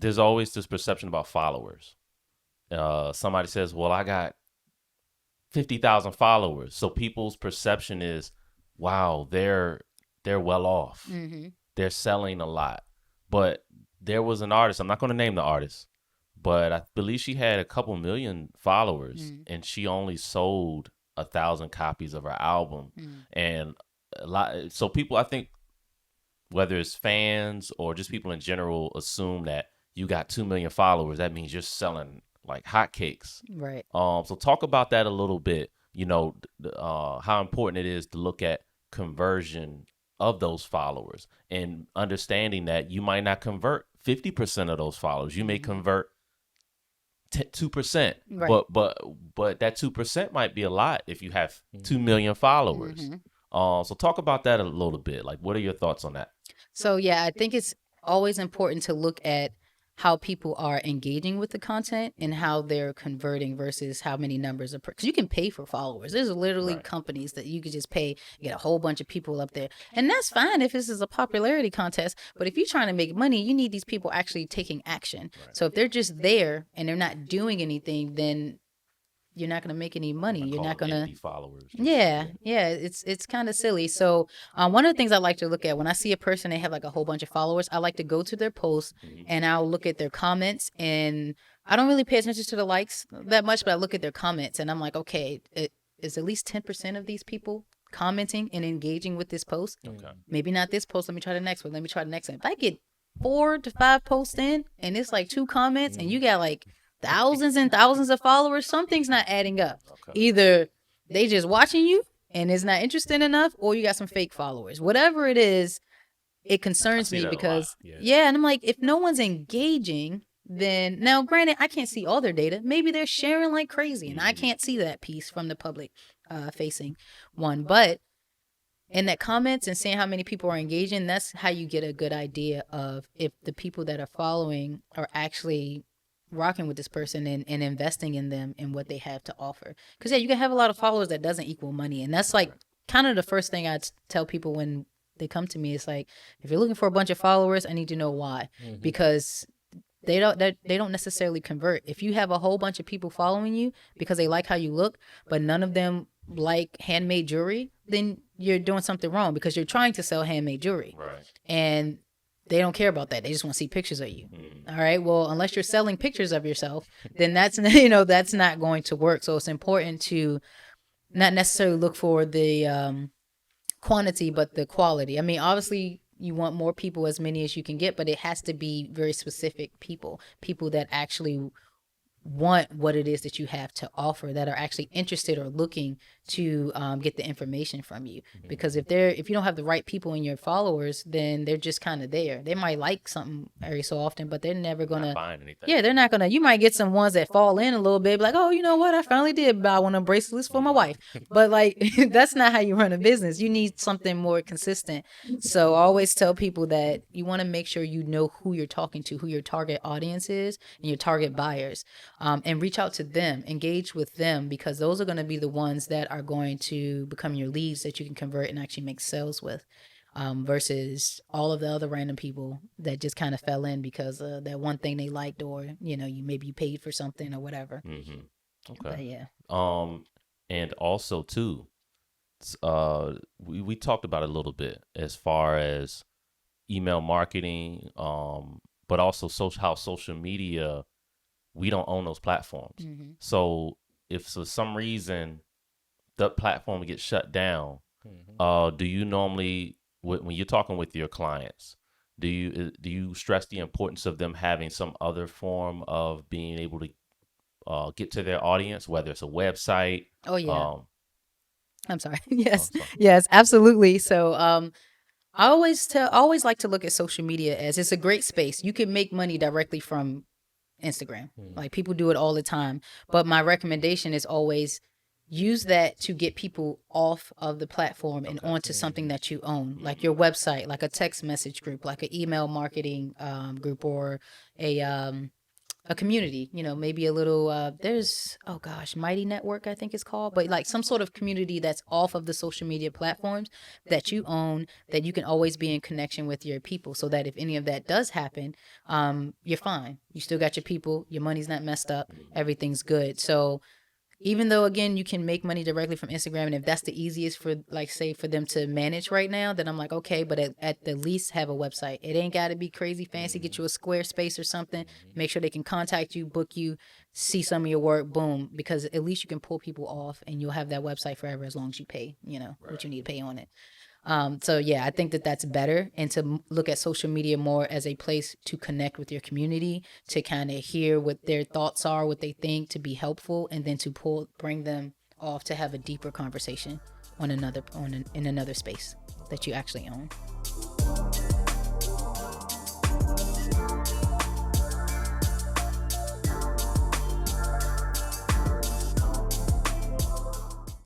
there's always this perception about followers. Somebody says, well, I got 50,000 followers. So people's perception is, wow, they're well off. Mm-hmm. They're selling a lot. But there was an artist, I'm not going to name the artist, but I believe she had a couple million followers and she only sold 1,000 copies of her album. And a lot, so people, I think, whether it's fans or just people in general, assume that you got 2 million followers, that means you're selling like hotcakes. Right. So talk about that a little bit. How important it is to look at conversion of those followers and understanding that you might not convert 50% of those followers. You may convert 2%, Right. but that 2% might be a lot if you have 2 million followers. So talk about that a little bit. Like, what are your thoughts on that? So yeah, I think it's always important to look at how people are engaging with the content and how they're converting versus how many numbers are because you can pay for followers. There's literally companies that you could just pay, get a whole bunch of people up there, and that's fine if this is a popularity contest. But if you're trying to make money, you need these people actually taking action. So if they're just there and they're not doing anything, then you're not going to make any money. You're not going to followers. Yeah. It's kind of silly. So one of the things I like to look at when I see a person, they have like a whole bunch of followers, I like to go to their posts and I'll look at their comments, and I don't really pay attention to the likes that much, but I look at their comments and I'm like, okay, it is at least 10% of these people commenting and engaging with this post. Okay. Maybe not this post. Let me try the next one. Let me try the next one. If I get 4 to 5 posts in and it's like 2 comments and you got like thousands and thousands of followers, something's not adding up. Okay. Either they just watching you and is not interested enough, or you got some fake followers. Whatever it is, it concerns me because and I'm like, if no one's engaging, then now granted, I can't see all their data. Maybe they're sharing like crazy and I can't see that piece from the public facing one. But in that comments and seeing how many people are engaging, that's how you get a good idea of if the people that are following are actually rocking with this person and investing in them and what they have to offer. Because you can have a lot of followers that doesn't equal money, and that's like kind of the first thing I tell people when they come to me. It's like, if you're looking for a bunch of followers, I need to know why. Because they don't necessarily convert. If you have a whole bunch of people following you because they like how you look, but none of them like handmade jewelry, then you're doing something wrong, because you're trying to sell handmade jewelry. Right. And they don't care about that. They just want to see pictures of you. All right. Well, unless you're selling pictures of yourself, then that's that's not going to work. So it's important to not necessarily look for the quantity, but the quality. I mean, obviously you want more people, as many as you can get, but it has to be very specific people that actually want what it is that you have to offer, that are actually interested or looking to get the information from you. Because if you don't have the right people in your followers, then they're just kind of there. They might like something every so often, but they're never gonna find anything. Yeah, they're not gonna. You might get some ones that fall in a little bit, like, oh, you know what? I finally did buy one of them bracelets for my wife. But like, that's not how you run a business. You need something more consistent. So I always tell people that you want to make sure you know who you're talking to, who your target audience is, and your target buyers. And reach out to them, engage with them, because those are going to be the ones that are going to become your leads that you can convert and actually make sales with, versus all of the other random people that just kind of fell in because that one thing they liked, or maybe you paid for something or whatever. Okay. But yeah. And also too, we talked about it a little bit as far as email marketing, but also how social media. We don't own those platforms. So if for some reason the platform gets shut down, do you normally, when you're talking with your clients, do you stress the importance of them having some other form of being able to get to their audience, whether it's a website? Oh yeah. I'm sorry. Yes. Yes, absolutely. So I always like to look at social media as it's a great space. You can make money directly from Instagram. Like, people do it all the time. But my recommendation is always use that to get people off of the platform and onto something that you own, like your website, like a text message group, like an email marketing group, or a a community, maybe a little, there's, oh gosh, Mighty Network, I think it's called, but like some sort of community that's off of the social media platforms that you own, that you can always be in connection with your people, so that if any of that does happen, you're fine. You still got your people, your money's not messed up, everything's good. So even though, again, you can make money directly from Instagram, and if that's the easiest for, like, say, for them to manage right now, then I'm like, okay, but at the least have a website. It ain't got to be crazy fancy. Get you a Squarespace or something. Make sure they can contact you, book you, see some of your work, boom, because at least you can pull people off, and you'll have that website forever as long as you pay, what you need to pay on it. So yeah, I think that that's better, and to look at social media more as a place to connect with your community, to kind of hear what their thoughts are, what they think, to be helpful, and then to bring them off to have a deeper conversation in another space that you actually own.